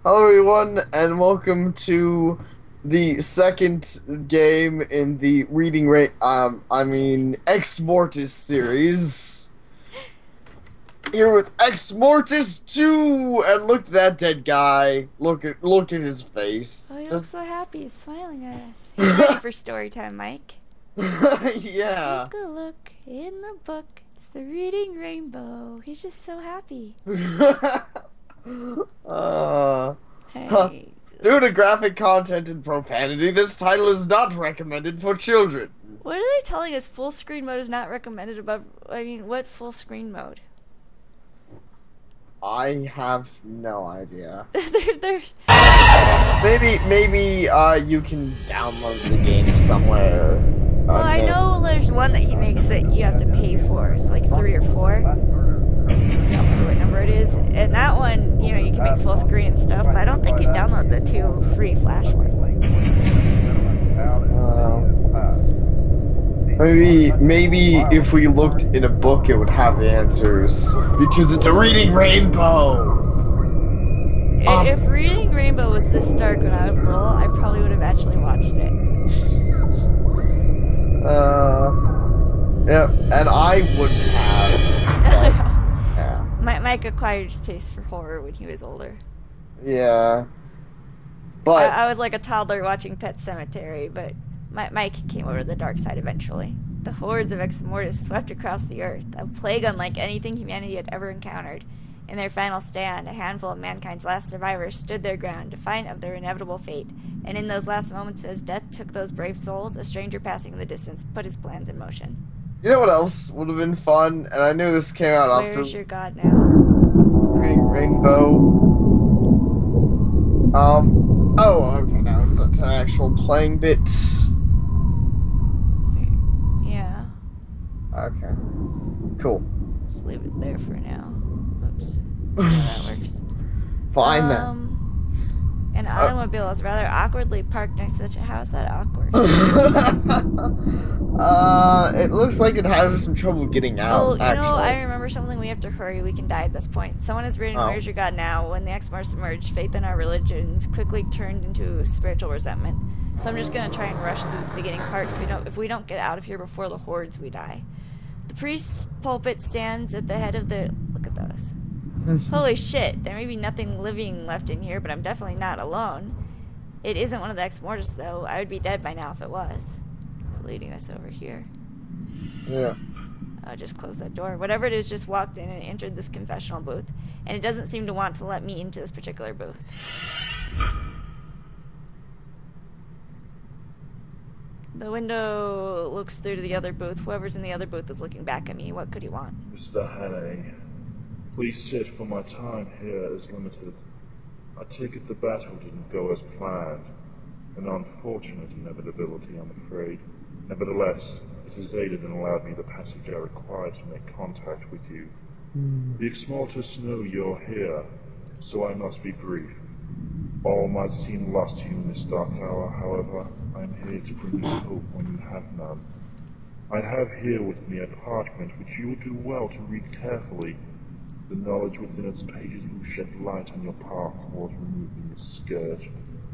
Hello, everyone, and welcome to the second game in the Exmortis series. Here with Exmortis II, and look at that dead guy. Look at his face. Oh, he looks so Just happy. He's smiling at us. He's ready for story time, Mike. yeah. Take a look in the book. It's the reading rainbow. He's just so happy. uh, Hey, Due to graphic content and profanity, this title is not recommended for children. what are they telling us? Full screen mode is not recommended above. What full screen mode? I have no idea. they're Maybe you can download the game somewhere. Well, I know there's one that he makes that you have to pay for. It's like 3 or 4. I don't remember what number it is. And that one, you can make full screen and stuff, but I don't think you download the 2 free Flash ones. Maybe if we looked in a book, it would have the answers because it's a reading rainbow. If Reading Rainbow was this dark when I was little, I probably would have actually watched it. Yeah, and I wouldn't have. But, yeah. Mike acquired his taste for horror when he was older. Yeah. But I was like a toddler watching Pet Sematary, but Mike came over to the dark side eventually. The hordes of Exmortis swept across the earth, a plague unlike anything humanity had ever encountered. In their final stand, a handful of mankind's last survivors stood their ground, defiant of their inevitable fate. And in those last moments, as death took those brave souls, a stranger passing in the distance put his plans in motion. you know what else would have been fun? And I knew this came out after Where's your god now? Reading Rainbow. Oh, okay, now it's an actual playing bit. Yeah. Okay. Cool. Just leave it there for now. Oops. See how that works. Fine then. An automobile is rather awkwardly parked next to such a house. That awkward. It looks like it has some trouble getting out. Oh, actually. I remember something. We have to hurry. We can die at this point. Someone is reading Where's Your God Now? When the Exmortis emerged, faith in our religions quickly turned into spiritual resentment. So I'm just gonna try and rush through this beginning part, because if we don't get out of here before the hordes, we die. The priest's pulpit stands at the head of the... Look at those. Holy shit, there may be nothing living left in here, but I'm definitely not alone. It isn't one of the Exmortis, though. I would be dead by now if it was. It's leading us over here. Yeah. I'll just close that door. Whatever it is just walked in and entered this confessional booth, and it doesn't seem to want to let me into this particular booth. The window looks through to the other booth. Whoever's in the other booth is looking back at me. What could he want? Mr. Hanning, please sit, for my time here is limited. I take it the battle didn't go as planned. An unfortunate inevitability, I'm afraid. Nevertheless, it has aided and allowed me the passage I required to make contact with you. The Exmortis know you're here, so I must be brief. All might seem lost to you in this dark hour, however, I am here to bring you hope when you have none. I have here with me a parchment which you will do well to read carefully. The knowledge within its pages will shed light on your path towards removing the scourge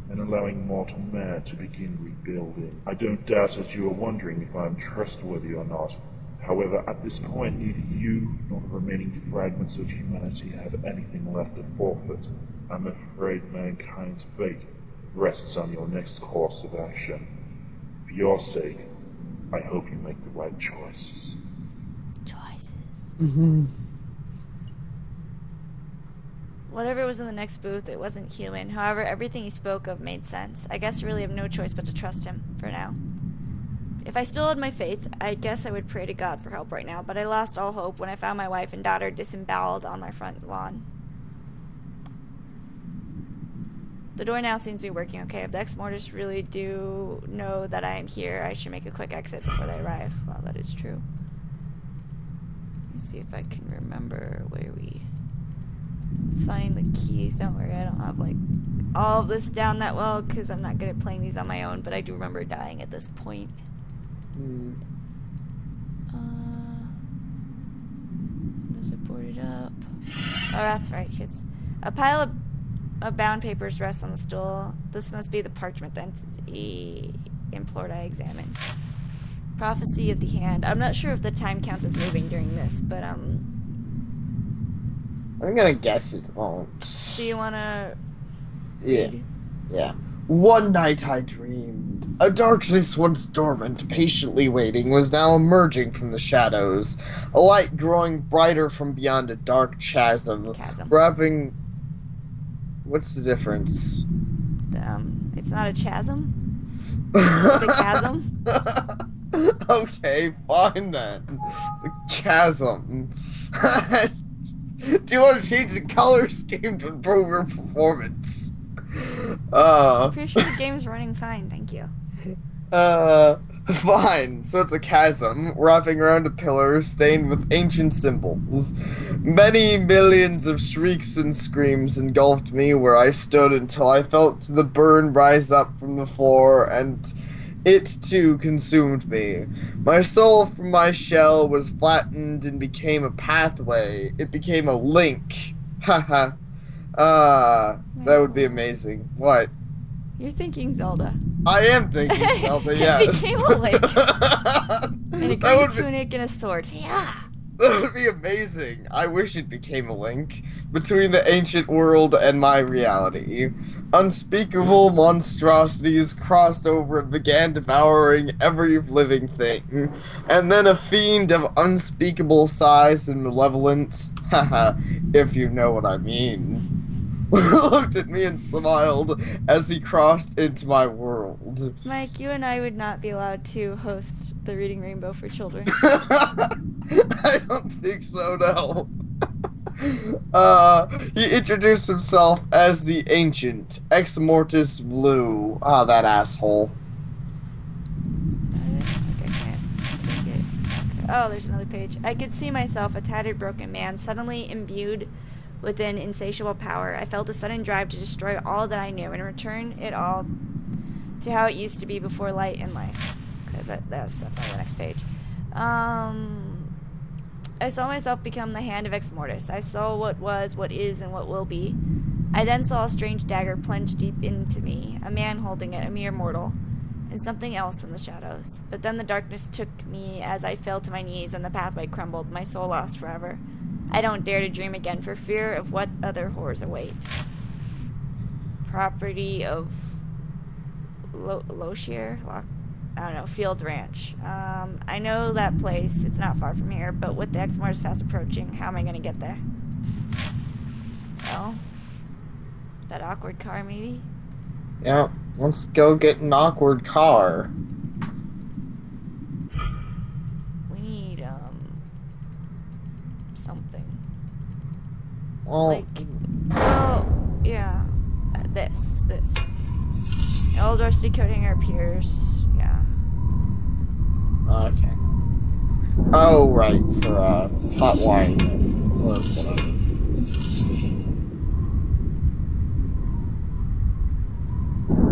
and allowing mortal man to begin rebuilding. I don't doubt that you are wondering if I am trustworthy or not. However, at this point, neither you nor the remaining fragments of humanity have anything left to forfeit. I'm afraid mankind's fate rests on your next course of action. For your sake, I hope you make the right choices. Choices. Mm-hmm. Whatever was in the next booth, it wasn't human. However, everything he spoke of made sense. I guess I really have no choice but to trust him, for now. If I still had my faith, I guess I would pray to God for help right now, but I lost all hope when I found my wife and daughter disemboweled on my front lawn. The door now seems to be working okay. If the Exmortis really do know that I am here, I should make a quick exit before they arrive. Well, that is true. Let's see if I can remember where we find the keys. Don't worry, I don't have like all of this down that well because I'm not good at playing these on my own, but I do remember dying at this point. Is it boarded up? Oh, that's right, because a pile of bound papers rest on the stool. This must be the parchment the entity implored I examine. Prophecy of the Hand. I'm not sure if the time counts as moving during this, but I'm gonna guess it won't. do you wanna Yeah. read? Yeah. One night I dreamed. A darkness once dormant, patiently waiting, was now emerging from the shadows. A light growing brighter from beyond a dark chasm. Wrapping... What's the difference? It's not a chasm. It's a chasm. Okay, fine then. It's a chasm. Do you want to change the color scheme to improve your performance? I'm pretty sure the game's running fine, thank you. Fine. So it's a chasm, wrapping around a pillar, stained with ancient symbols. Many millions of shrieks and screams engulfed me where I stood until I felt the burn rise up from the floor, and it, too, consumed me. My soul from my shell was flattened and became a pathway. It became a link. Haha. That would be amazing. What? You're thinking Zelda. I am thinking Zelda, yes. It became a link. And a great tunic and a sword. Yeah. That would be amazing. I wish it became a link between the ancient world and my reality. Unspeakable monstrosities crossed over and began devouring every living thing. And then a fiend of unspeakable size and malevolence, haha, if you know what I mean, looked at me and smiled as he crossed into my world. Mike, you and I would not be allowed to host the Reading Rainbow for children. I don't think so, no. He introduced himself as the Ancient Exmortis II. Ah, that asshole. I can't take it. Okay. Oh, there's another page. I could see myself, a tattered, broken man, suddenly imbued with an insatiable power. I felt a sudden drive to destroy all that I knew and return it all to how it used to be before light and life. Because that's definitely the next page. I saw myself become the hand of Exmortis. I saw what was, what is, and what will be. I then saw a strange dagger plunge deep into me, a man holding it, a mere mortal, and something else in the shadows. But then the darkness took me as I fell to my knees and the pathway crumbled, my soul lost forever. I don't dare to dream again for fear of what other horrors await. Property of Loshire? I don't know, Fields Ranch. I know that place. It's not far from here, but with the Exmortis fast approaching, how am I going to get there? Well, that awkward car, maybe? Yeah, let's go get an awkward car. We need, something. Well, Yeah. This. The old rusty coating our piers. Yeah. Okay. Oh, right, for, hot wine, or whatever.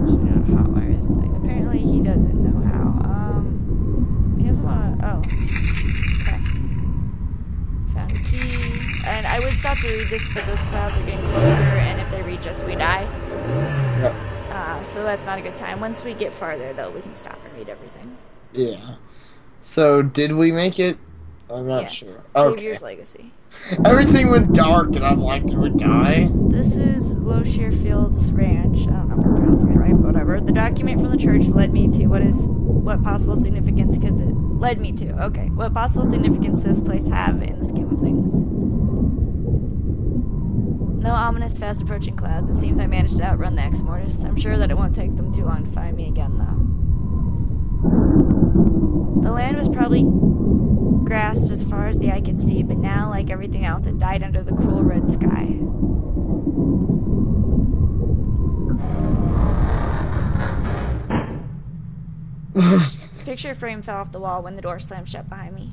Should know how to hotwire this thing. Apparently he doesn't know how. He doesn't want to... Oh. Okay. Found a key. And I would stop to read this, but those clouds are getting closer, and if they reach us, we die. Yep. So that's not a good time. Once we get farther, though, we can stop and read everything. Yeah. So, did we make it? I'm not sure. Okay. Savior's Legacy. Everything went dark, and I'm like, did we die? This is Loshire Fields Ranch. I don't know if I'm pronouncing it right, but whatever. The document from the church led me to what possible significance what possible significance does this place have in the scheme of things? No ominous, fast-approaching clouds. It seems I managed to outrun the Exmortis. I'm sure that it won't take them too long to find me again, though. The land was probably grassed as far as the eye could see, but now, like everything else, it died under the cruel red sky. Picture frame fell off the wall when the door slammed shut behind me.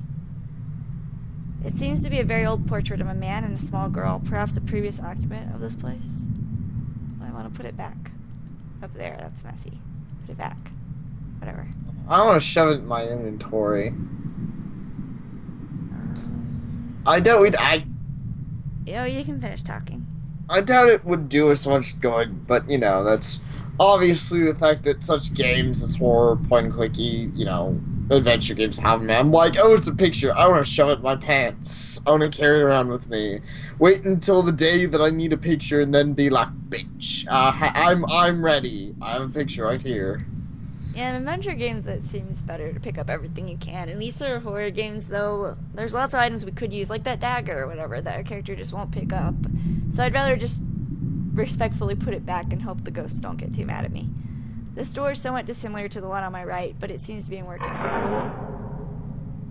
It seems to be a very old portrait of a man and a small girl, perhaps a previous occupant of this place. Well, I want to put it back. Up there, that's messy. Put it back. Whatever. I want to shove it in my inventory. You can finish talking. I doubt it would do us much good, but, you know, that's obviously the fact that such games as horror, point-and-clicky, you know, adventure games have me. I'm like, oh, it's a picture. I want to shove it in my pants. I want to carry it around with me. Wait until the day that I need a picture and then be like, bitch, I'm ready. I have a picture right here. Yeah, in adventure games, it seems better to pick up everything you can. At least there are horror games, though. There's lots of items we could use, like that dagger or whatever, that our character just won't pick up. So I'd rather just respectfully put it back and hope the ghosts don't get too mad at me. This door is somewhat dissimilar to the one on my right, but it seems to be in working order.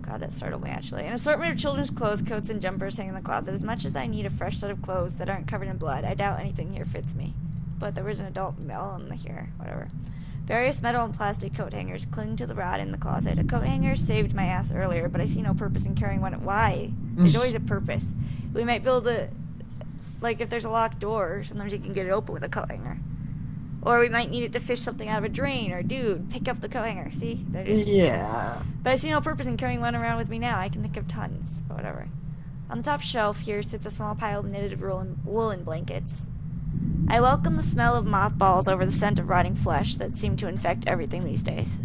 God, that startled me, actually. An assortment of children's clothes, coats, and jumpers hang in the closet. As much as I need a fresh set of clothes that aren't covered in blood, I doubt anything here fits me. But there was an adult male in here, whatever. Various metal and plastic coat hangers cling to the rod in the closet. A coat hanger saved my ass earlier, but I see no purpose in carrying one. Why? There's always a purpose. We might build a... Like, if there's a locked door, sometimes you can get it open with a coat hanger. Or we might need it to fish something out of a drain, or, dude, pick up the coat hanger. See? Yeah. But I see no purpose in carrying one around with me now. I can think of tons, but whatever. On the top shelf here sits a small pile of knitted woolen blankets. I welcome the smell of mothballs over the scent of rotting flesh that seem to infect everything these days.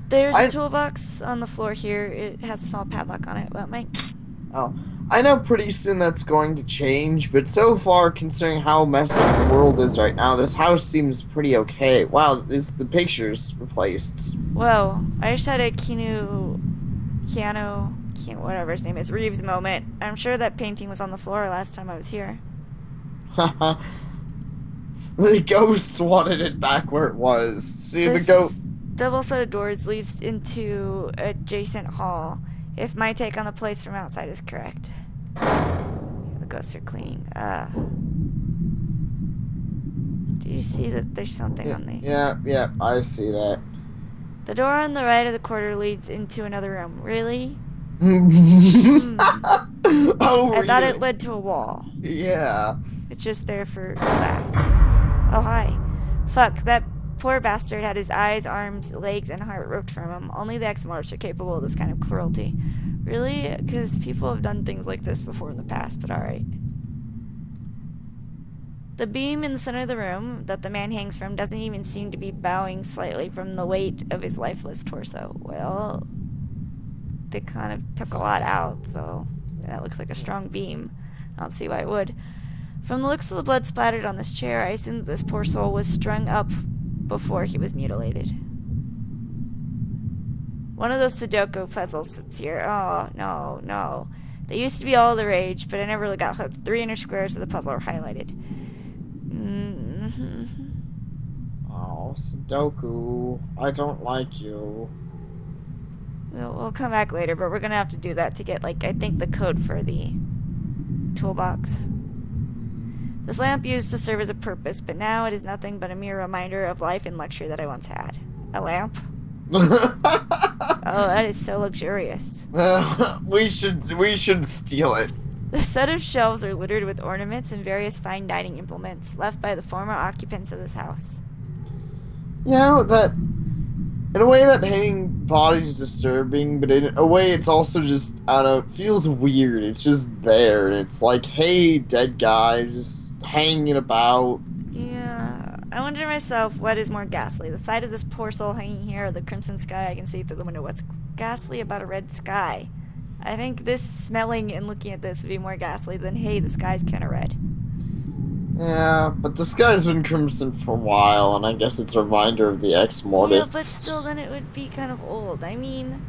There's a toolbox on the floor here. It has a small padlock on it. What, Mike? Oh, I know pretty soon that's going to change, but so far, considering how messed up the world is right now, this house seems pretty okay. Wow, the picture's replaced. Whoa, I just had a whatever his name is, Reeves moment. I'm sure that painting was on the floor last time I was here. Haha. The ghosts wanted it back where it was. See, this the ghost... double set of doors leads into adjacent hall. If my take on the place from outside is correct. The ghosts are cleaning. Do you see that there's something on the... Yeah, I see that. The door on the right of the corridor leads into another room. Really? Oh, I thought it led to a wall. Yeah. It's just there for laughs. Oh, hi. Fuck, that poor bastard had his eyes, arms, legs, and heart ripped from him. Only the Exmortis are capable of this kind of cruelty. Really? Because people have done things like this before in the past, but alright. The beam in the center of the room that the man hangs from doesn't even seem to be bowing slightly from the weight of his lifeless torso. Well, they kind of took a lot out, so that looks like a strong beam. I don't see why it would. From the looks of the blood splattered on this chair, I assume that this poor soul was strung up before he was mutilated. One of those Sudoku puzzles sits here. Oh, no. They used to be all the rage, but I never really got hooked. 3 inner squares of the puzzle are highlighted. Oh, Sudoku, I don't like you. We'll come back later, but we're gonna have to do that to get, like, I think the code for the toolbox. This lamp used to serve as a purpose, but now it is nothing but a mere reminder of life and luxury that I once had. A lamp? Oh, that is so luxurious. We should steal it. The set of shelves are littered with ornaments and various fine dining implements left by the former occupants of this house. You know, that... In a way, that hanging body is disturbing, but in a way, it's also just, I don't know, it feels weird. It's just there, and it's like, hey, dead guy, just hanging about. Yeah, I wonder myself, what is more ghastly? The sight of this poor soul hanging here, or the crimson sky I can see through the window? What's ghastly about a red sky? I think this smelling and looking at this would be more ghastly than, hey, the sky's kind of red. Yeah, but the sky's been crimson for a while, and I guess it's a reminder of the Exmortis. Yeah, but still, then it would be kind of old. I mean,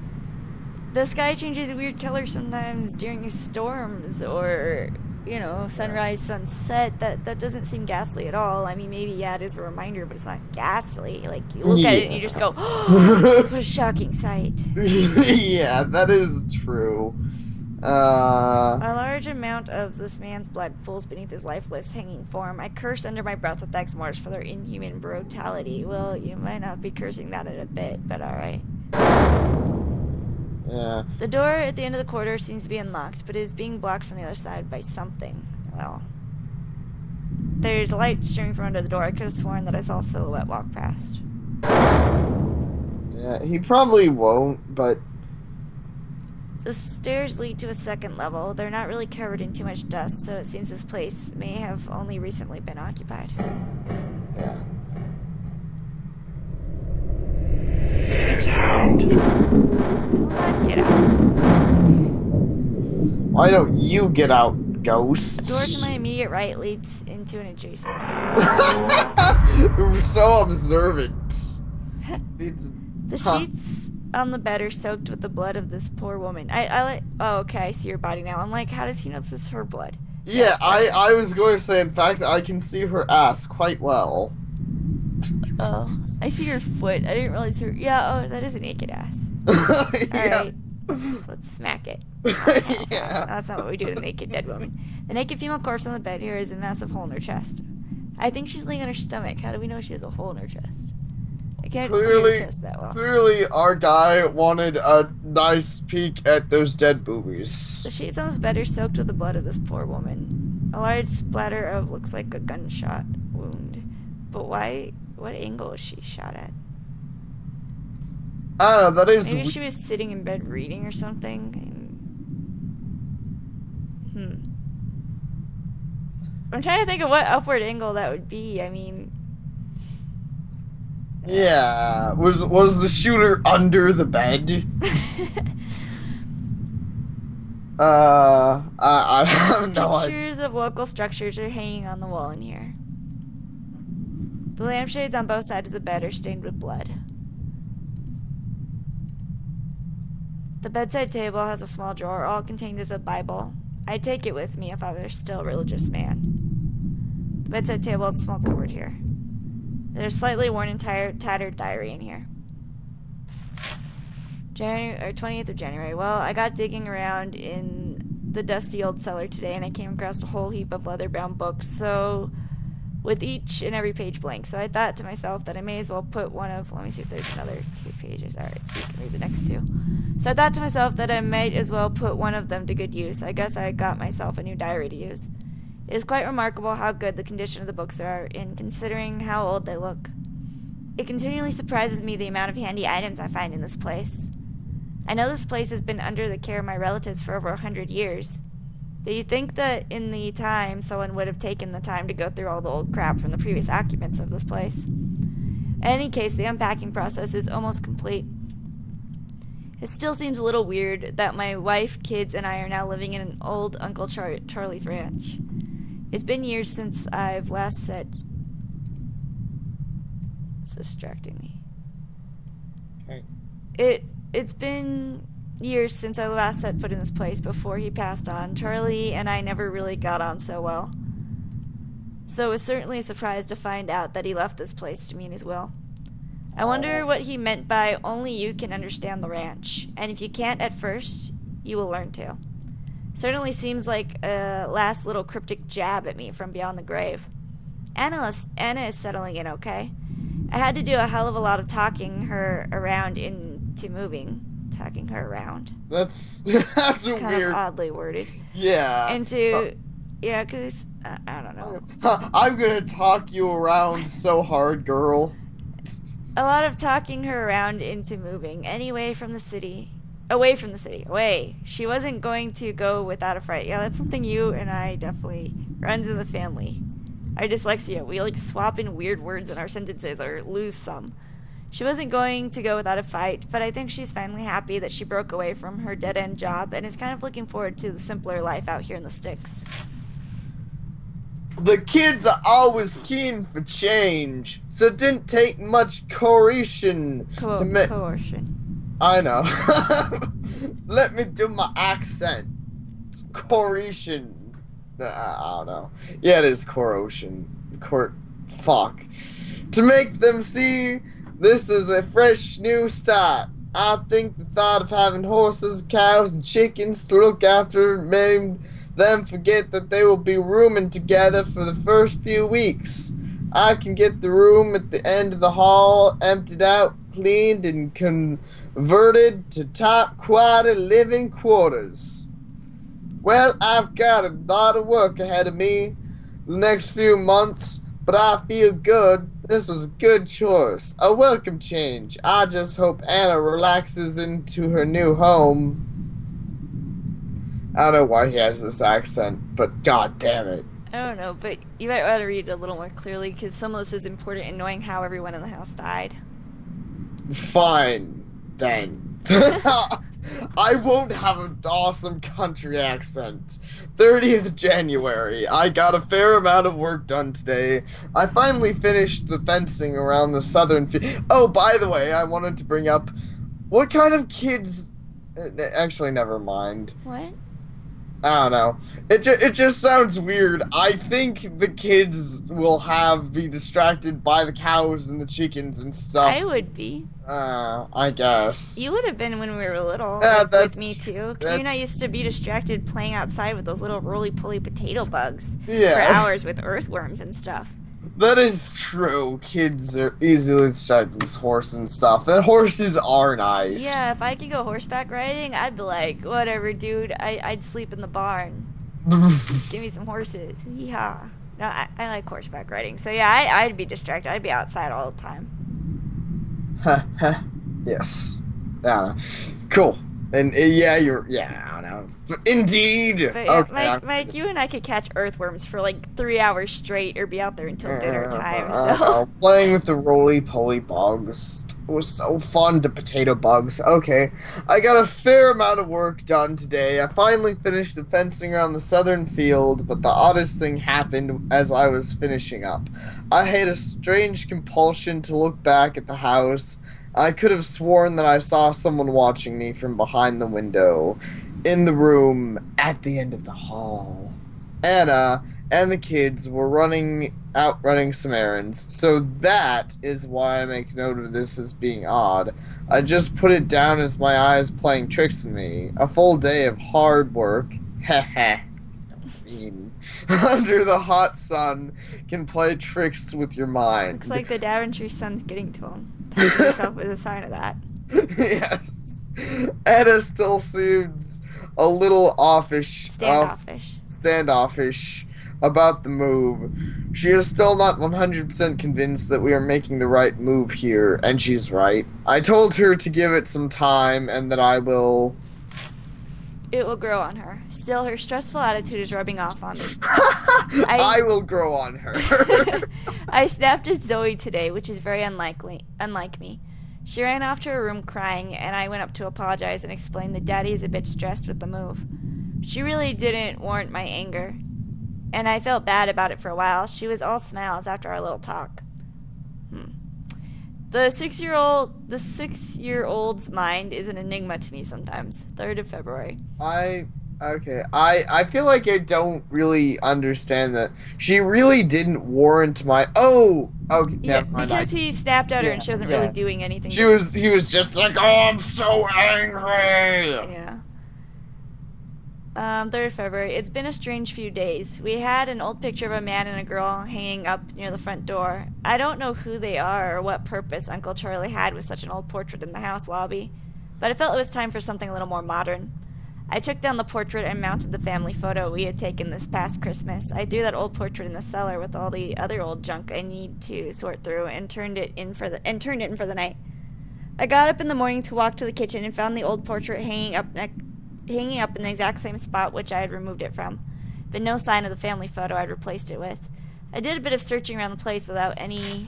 the sky changes weird colors sometimes during storms, or, you know, sunrise, sunset. That doesn't seem ghastly at all. I mean, maybe, yeah, it is a reminder, but it's not ghastly. Like, you look at it and you just go, oh, what a shocking sight. Yeah, that is true. A large amount of this man's blood pools beneath his lifeless, hanging form. I curse under my breath at the Exmortis for their inhuman brutality. Well, you might not be cursing that in a bit, but alright. Yeah. The door at the end of the corridor seems to be unlocked, but it is being blocked from the other side by something. Well, there's light streaming from under the door. I could have sworn that I saw a silhouette walk past. Yeah, he probably won't, but... The stairs lead to a second level. They're not really covered in too much dust, so it seems this place may have only recently been occupied. Yeah. Get out! Not get out. Why don't you get out, ghost? The door to my immediate right leads into an adjacent. You're so observant. The sheets on the bed are soaked with the blood of this poor woman. Oh, okay, I see her body now. I'm like, how does he know this is her blood? Yeah, I was going to say, in fact, I can see her ass quite well. Oh, I see her foot. I didn't realize her. Yeah, oh, that is a naked ass. Yeah. Alright, let's smack it. Yeah. That's not what we do to a naked dead woman. The naked female corpse on the bed here has a massive hole in her chest. I think she's laying on her stomach. How do we know she has a hole in her chest? I can't see her chest that well. Clearly, our guy wanted a nice peek at those dead boobies. The sheets on this bed are soaked with the blood of this poor woman. A large splatter of looks like a gunshot wound. But why? What angle is she shot at? I don't know, that is... Maybe she was sitting in bed reading or something. I'm trying to think of what upward angle that would be. I mean... Yeah. Was the shooter under the bed? I have no idea. Pictures of local structures are hanging on the wall in here. The lampshades on both sides of the bed are stained with blood. The bedside table has a small drawer. All contained is a Bible. I'd take it with me if I were still a religious man. The bedside table has a small cupboard here. There's a slightly worn and tattered diary in here. January 20th of January. Well, I got digging around in the dusty old cellar today, and I came across a whole heap of leather-bound books. So, with each and every page blank. So I thought to myself that I may as well put one of... Let me see if there's another 2 pages. Alright, you can read the next 2. So I thought to myself that I might as well put one of them to good use. I guess I got myself a new diary to use. It is quite remarkable how good the condition of the books are in considering how old they look. It continually surprises me the amount of handy items I find in this place. I know this place has been under the care of my relatives for over 100 years. But you'd think that in the time, someone would have taken the time to go through all the old crap from the previous occupants of this place. In any case, the unpacking process is almost complete. It still seems a little weird that my wife, kids, and I are now living in an old Uncle Charlie's ranch. It's been years since I've last set... It's distracting me. Okay. It's been... years since I last set foot in this place before he passed on. Charlie and I never really got on so well. So it was certainly a surprise to find out that he left this place to me in his will. I wonder what he meant by only you can understand the ranch, and if you can't at first, you will learn to. Certainly seems like a last little cryptic jab at me from beyond the grave. Anna is settling in okay. I had to do a hell of a lot of talking her around into moving. Talking her around. That's kind weird. Of oddly worded. Yeah. Yeah, because I don't know. I'm gonna talk you around so hard, girl. A lot of talking her around into moving. Away from the city. She wasn't going to go without a fright. Yeah, that's something you and I definitely runs in the family. Our dyslexia. We like swap in weird words in our sentences or lose some. She wasn't going to go without a fight, but I think she's finally happy that she broke away from her dead-end job and is kind of looking forward to the simpler life out here in the sticks. The kids are always keen for change, so it didn't take much coercion to make... Coercion. I know. Let me do my accent. It's coercion. I don't know. Yeah, it is coercion. Fuck. To make them see... This is a fresh new start. I think the thought of having horses, cows, and chickens to look after made them forget that they will be rooming together for the first few weeks. I can get the room at the end of the hall emptied out, cleaned, and converted to top quality living quarters. Well, I've got a lot of work ahead of me the next few months, but I feel good. This was a good choice. A welcome change. I just hope Anna relaxes into her new home. I don't know why he has this accent, but god damn it. I don't know, but you might want to read it a little more clearly because some of this is important in knowing how everyone in the house died. Fine, then. I won't have an awesome country accent. 30th January. I got a fair amount of work done today. I finally finished the fencing around the southern Oh, by the way, I wanted to bring up what kind of kids. Actually, never mind. What? I don't know. It just sounds weird. I think the kids will be distracted by the cows and the chickens and stuff. I would be. I guess. You would have been when we were little. That's with me too. Because you're not used to be distracted playing outside with those little roly-poly potato bugs for hours with earthworms and stuff. That is true. Kids are easily distracted with horse and stuff. And horses are nice. Yeah, if I could go horseback riding, I'd be like, whatever, dude. I'd sleep in the barn. Just give me some horses. Yeehaw. No, I like horseback riding. So yeah, I'd be distracted. I'd be outside all the time. Yes. I don't know. Cool. And I don't know. Indeed. But yeah, okay. Mike, you and I could catch earthworms for like 3 hours straight, or be out there until dinner time. So playing with the roly-poly bugs was so fun. The potato bugs. Okay, I got a fair amount of work done today. I finally finished the fencing around the southern field, but the oddest thing happened as I was finishing up. I had a strange compulsion to look back at the house. I could have sworn that I saw someone watching me from behind the window, in the room at the end of the hall. Anna and the kids were running some errands, so that is why I make note of this as being odd. I just put it down as my eyes playing tricks on me. A full day of hard work. Heh. Under the hot sun can play tricks with your mind. Looks like the Daventry sun's getting to him. Talk to yourself as a sign of that. Yes. Anna still seems a little standoffish about the move. She is still not 100% convinced that we are making the right move here, and she's right. I told her to give it some time and that it will grow on her. Still, her stressful attitude is rubbing off on me. I will grow on her. I snapped at Zoe today, which is very unlike me. She ran off to her room crying, and I went up to apologize and explain that Daddy is a bit stressed with the move. She really didn't warrant my anger, and I felt bad about it for a while. She was all smiles after our little talk. The six-year-old's mind is an enigma to me sometimes. 3rd of February. I feel like I don't really understand that. She really didn't warrant my. Oh, okay. Yeah, because he snapped at her and she wasn't really doing anything. He was just like, oh, I'm so angry. Yeah. 3rd of February. It's been a strange few days. We had an old picture of a man and a girl hanging up near the front door. I don't know who they are or what purpose Uncle Charlie had with such an old portrait in the house lobby, but I felt it was time for something a little more modern. I took down the portrait and mounted the family photo we had taken this past Christmas. I threw that old portrait in the cellar with all the other old junk I need to sort through and turned it in for the night. I got up in the morning to walk to the kitchen and found the old portrait hanging up in the exact same spot which I had removed it from, but no sign of the family photo I'd replaced it with. I did a bit of searching around the place without any...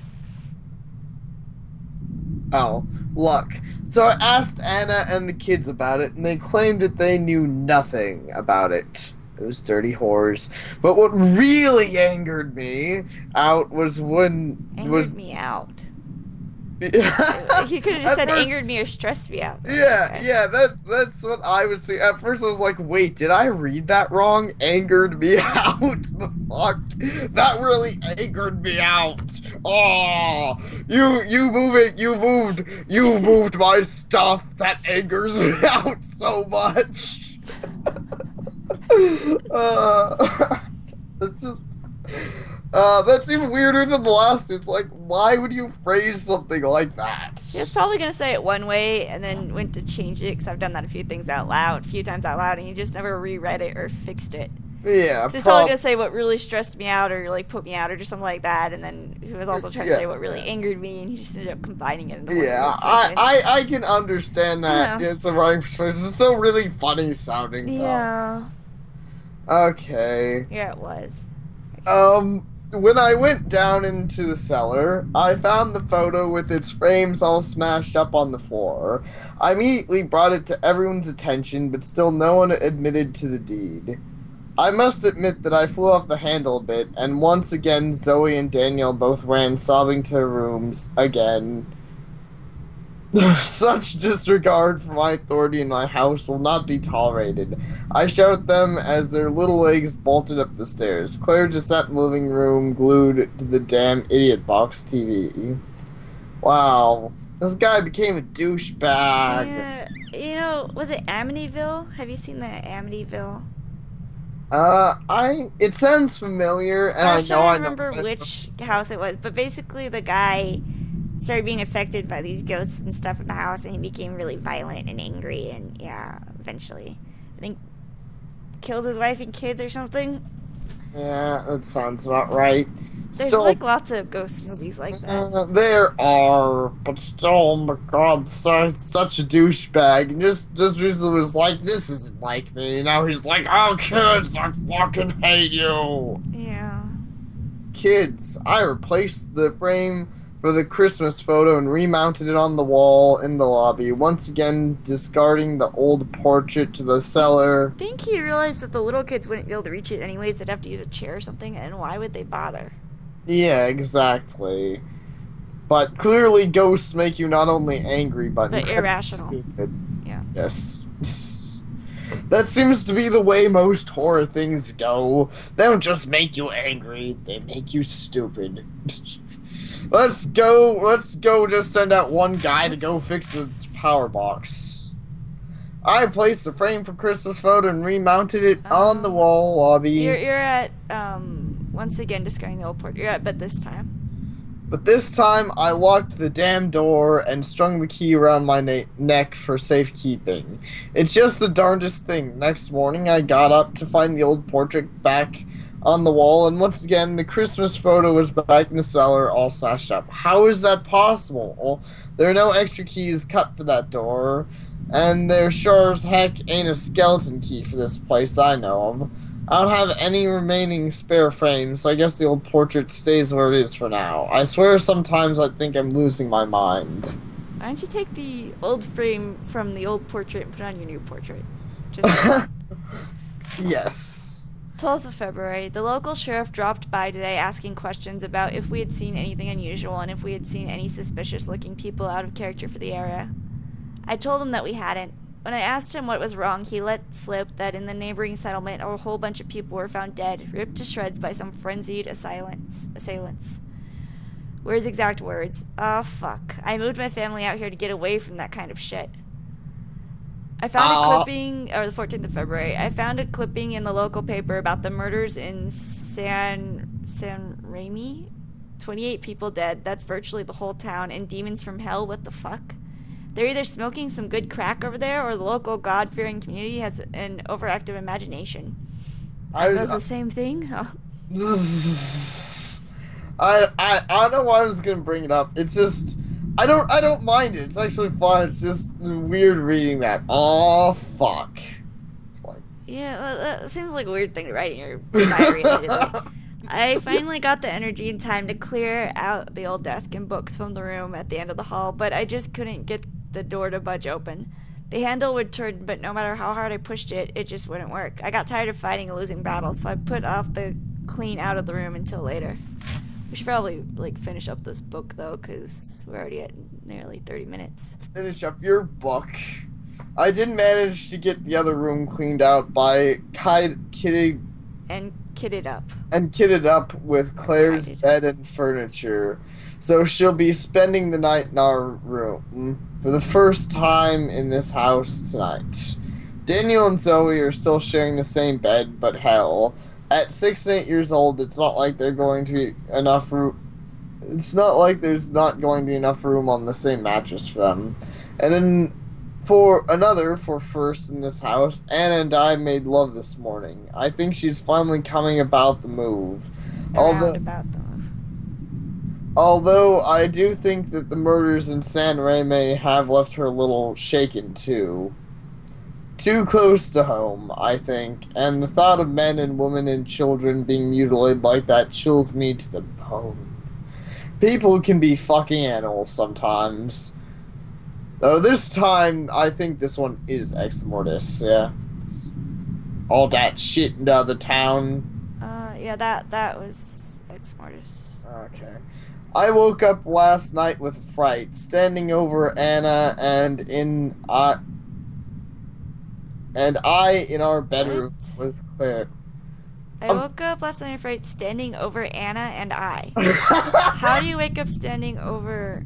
Oh, luck. So I asked Anna and the kids about it, and they claimed that they knew nothing about it. Those dirty whores. But what really angered me out was when... Angered me out? You could have just said angered me or stressed me out. Yeah, that's what I was saying. At first I was like, wait, did I read that wrong? Angered me out? The fuck? That really angered me out. Oh, you moved my stuff. That angers me out so much. It's just... that's even weirder than the last. It's like, why would you phrase something like that? He was probably going to say it one way and then went to change it, because I've done that a few times out loud, and you just never reread it or fixed it. Yeah, So he's probably gonna say what really stressed me out or like put me out or just something like that, and then he was also trying to say what really angered me, and he just ended up combining it into one Yeah, word sentence. I can understand that. Yeah. It's a writing perspective. It's so really funny sounding. Yeah. Okay. Yeah, it was. When I went down into the cellar, I found the photo with its frames all smashed up on the floor. I immediately brought it to everyone's attention, but still no one admitted to the deed. I must admit that I flew off the handle a bit, and once again Zoe and Daniel both ran sobbing to their rooms again. Such disregard for my authority in my house will not be tolerated. I shout at them as their little legs bolted up the stairs. Claire just sat in the living room, glued to the damn idiot box TV. Wow. This guy became a douchebag. Yeah, you know, was it Amityville? Have you seen the Amityville? It sounds familiar, and I don't remember which house it was, but basically the guy started being affected by these ghosts and stuff in the house, and he became really violent and angry, and yeah, eventually, I think, kills his wife and kids or something. Yeah, that sounds about right. There's like lots of ghost movies like that. There are, but still, oh my god, such a douchebag. And just recently was like, this isn't like me. Now he's like, oh kids, I fucking hate you. Yeah. Kids, I replaced the frame for the Christmas photo and remounted it on the wall in the lobby, once again discarding the old portrait to the cellar. I think he realized that the little kids wouldn't be able to reach it anyways. They'd have to use a chair or something, and why would they bother? Yeah, exactly. But clearly ghosts make you not only angry, but irrational. Stupid. Yeah. Yes. That seems to be the way most horror things go. They don't just make you angry, they make you stupid. Let's go just send out one guy to go fix the power box. I placed the frame for Christmas photo and remounted it on the wall lobby. You're at, once again discarding the old port. You're at, but this time. But this time, I locked the damn door and strung the key around my neck for safekeeping. It's just the darndest thing. Next morning, I got up to find the old portrait back on the wall, and once again, the Christmas photo was back in the cellar, all smashed up. How is that possible? There are no extra keys cut for that door, and there sure as heck ain't a skeleton key for this place I know of. I don't have any remaining spare frames, so I guess the old portrait stays where it is for now. I swear sometimes I think I'm losing my mind. Why don't you take the old frame from the old portrait and put on your new portrait? Just Yes. 12th of February, the local sheriff dropped by today asking questions about if we had seen anything unusual and if we had seen any suspicious-looking people out of character for the area. I told him that we hadn't. When I asked him what was wrong, he let slip that in the neighboring settlement a whole bunch of people were found dead, ripped to shreds by some frenzied assailants. Were his exact words. Oh, fuck. I moved my family out here to get away from that kind of shit. I found a clipping, or the 14th of February, I found a clipping in the local paper about the murders in San Remi. 28 people dead. That's virtually the whole town. And demons from hell. What the fuck? They're either smoking some good crack over there, or the local God-fearing community has an overactive imagination. That does the same thing? Oh. I don't know why I was gonna bring it up. It's just I don't mind it. It's actually fun. It's just weird reading that. Oh fuck. Yeah, that seems like a weird thing to write in your diary. I finally got the energy and time to clear out the old desk and books from the room at the end of the hall, but I just couldn't get the door to budge open. The handle would turn, but no matter how hard I pushed it, it just wouldn't work. I got tired of fighting a losing battle, so I put off the clean out of the room until later. We should probably, finish up this book, though, because we're already at nearly 30 minutes. Finish up your book. I did manage to get the other room cleaned out by kitted up with Claire's bed and furniture. So she'll be spending the night in our room for the first time in this house tonight. Daniel and Zoe are still sharing the same bed, but hell, at 6 and 8 years old, it's not like there's going to be enough room. It's not like there's not going to be enough room on the same mattress for them. And For first in this house, Anna and I made love this morning. I think she's finally coming about the move. Although I do think that the murders in San Reme have left her a little shaken too. Too close to home, I think, and the thought of men and women and children being mutilated like that chills me to the bone. People can be fucking animals sometimes. Though this time, I think this one is Exmortis, yeah. It's all that shit in the other town. Yeah, that was Exmortis. Okay. I woke up last night with fright, standing over Anna and I in our bedroom with Claire. I woke up last night with fright, standing over Anna and I. How do you wake up standing over...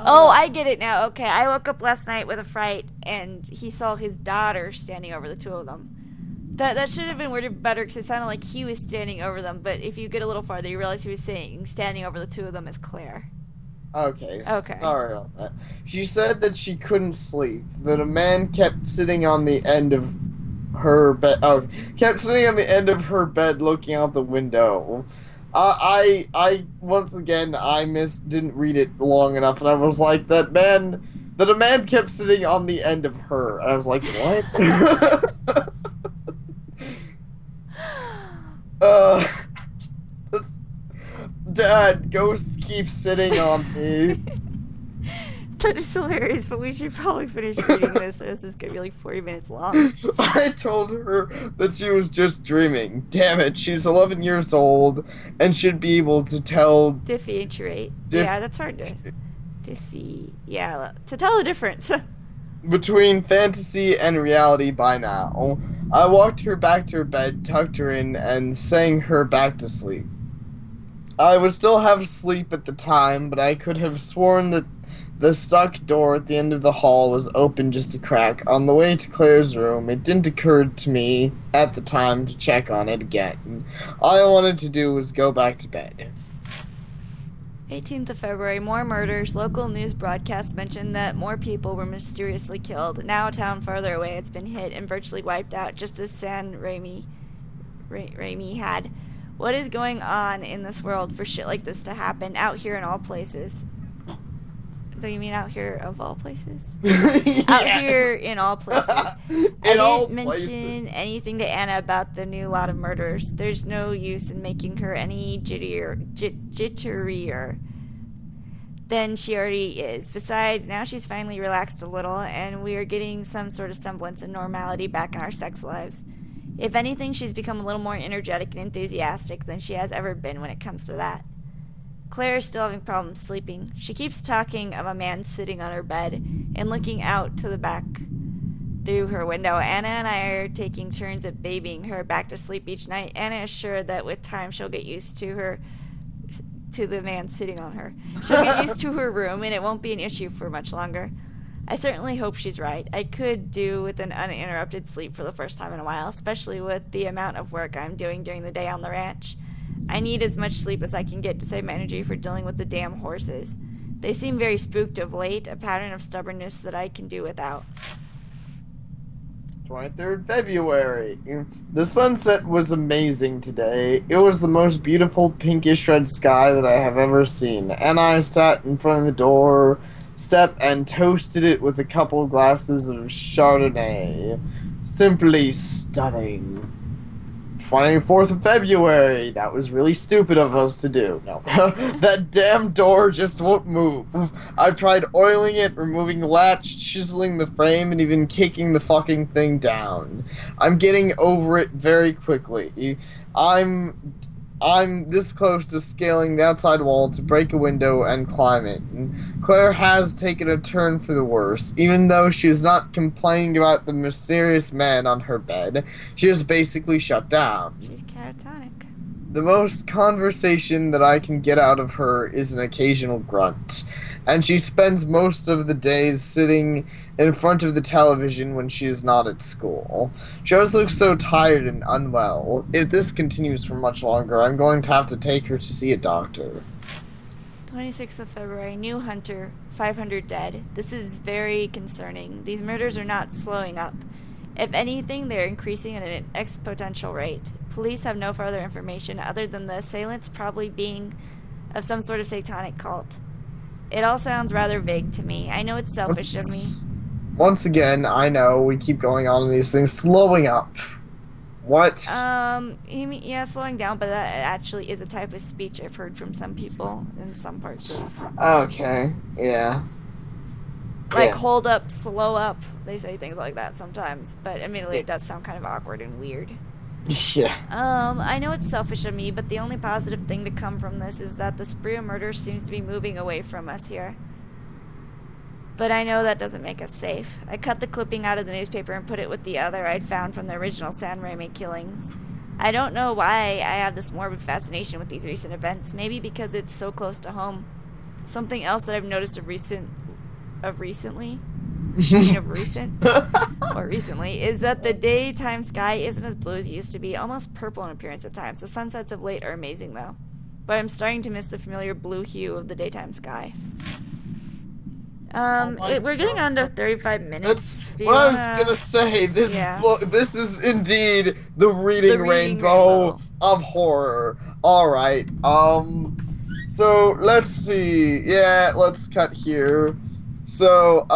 Oh, I get it now. Okay, I woke up last night with a fright, and he saw his daughter standing over the two of them. That should have been worded better, because it sounded like he was standing over them, but if you get a little farther, you realize he was saying standing over the two of them is Claire. Okay, sorry about that. She said that she couldn't sleep, that a man kept sitting on the end of her bed, kept sitting on the end of her bed looking out the window. I once again, didn't read it long enough, and I was like, that a man kept sitting on the end of her. And I was like, what? Dad, ghosts keep sitting on me. That is hilarious, but we should probably finish reading this, or this is gonna be like 40 minutes long. I told her that she was just dreaming. Damn it, she's 11 years old, and should be able to tell... Differentiate. Yeah, that's hard to... Yeah, to tell the difference. Between fantasy and reality by now. I walked her back to her bed, tucked her in, and sang her back to sleep. I would still have sleep at the time, but I could have sworn that the stuck door at the end of the hall was open just a crack. On the way to Claire's room, it didn't occur to me at the time to check on it again. All I wanted to do was go back to bed. 18th of February, more murders. Local news broadcasts mentioned that more people were mysteriously killed. Now a town farther away it's been hit and virtually wiped out, just as San Reme had. What is going on in this world for shit like this to happen out here in all places? Do you mean out here of all places? Yeah. Out here in all places. I didn't mention anything to Anna about the new lot of murders. There's no use in making her any jitterier than she already is. Besides, now she's finally relaxed a little, and we are getting some sort of semblance of normality back in our sex lives. If anything, she's become a little more energetic and enthusiastic than she has ever been when it comes to that. Claire is still having problems sleeping. She keeps talking of a man sitting on her bed and looking out to the back through her window. Anna and I are taking turns at babying her back to sleep each night. Anna is sure that with time she'll get used to the man sitting on her. She'll get used to her room, and it won't be an issue for much longer. I certainly hope she's right. I could do with an uninterrupted sleep for the first time in a while, especially with the amount of work I'm doing during the day on the ranch. I need as much sleep as I can get to save my energy for dealing with the damn horses. They seem very spooked of late, a pattern of stubbornness that I can do without. 23rd February. The sunset was amazing today. It was the most beautiful pinkish red sky that I have ever seen, and I sat in front of the doorstep and toasted it with a couple glasses of Chardonnay. Simply stunning. 24th of February. That was really stupid of us to do. No. That damn door just won't move. I've tried oiling it, removing the latch, chiseling the frame, and even kicking the fucking thing down. I'm getting over it very quickly. I'm this close to scaling the outside wall to break a window and climb it. Claire has taken a turn for the worse. Even though she is not complaining about the mysterious man on her bed, she is basically shut down. She's catatonic. The most conversation that I can get out of her is an occasional grunt, and she spends most of the days sitting in front of the television when she is not at school. She always looks so tired and unwell. If this continues for much longer, I'm going to have to take her to see a doctor. 26th of February, new hunter, 500 dead. This is very concerning. These murders are not slowing up. If anything, they're increasing at an exponential rate. Police have no further information other than the assailants probably being of some sort of satanic cult. It all sounds rather vague to me. I know it's selfish of me. Once again, I know we keep going on in these things, slowing up. What? Yeah, slowing down, but that actually is a type of speech I've heard from some people in some parts of... Okay, yeah. Like, hold up, slow up. They say things like that sometimes, but admittedly it does sound kind of awkward and weird. Yeah. I know it's selfish of me, but the only positive thing to come from this is that the spree of murder seems to be moving away from us here. But I know that doesn't make us safe. I cut the clipping out of the newspaper and put it with the other I'd found from the original San Raimi killings. I don't know why I have this morbid fascination with these recent events. Maybe because it's so close to home. Something else that I've noticed of recently is that the daytime sky isn't as blue as it used to be, almost purple in appearance at times. The sunsets of late are amazing though, but I'm starting to miss the familiar blue hue of the daytime sky. We're getting on to 35 minutes. That's what I was gonna say. This book, this is indeed the reading rainbow of horror. All right. So let's see. Yeah, let's cut here. So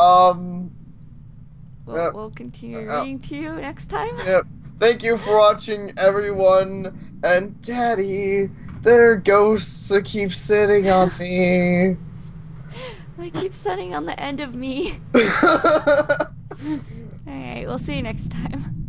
we'll continue reading to you next time. Yep. Thank you for watching, everyone. And Daddy, there are ghosts that keep sitting on me. They keep sitting on the end of me. Alright, we'll see you next time.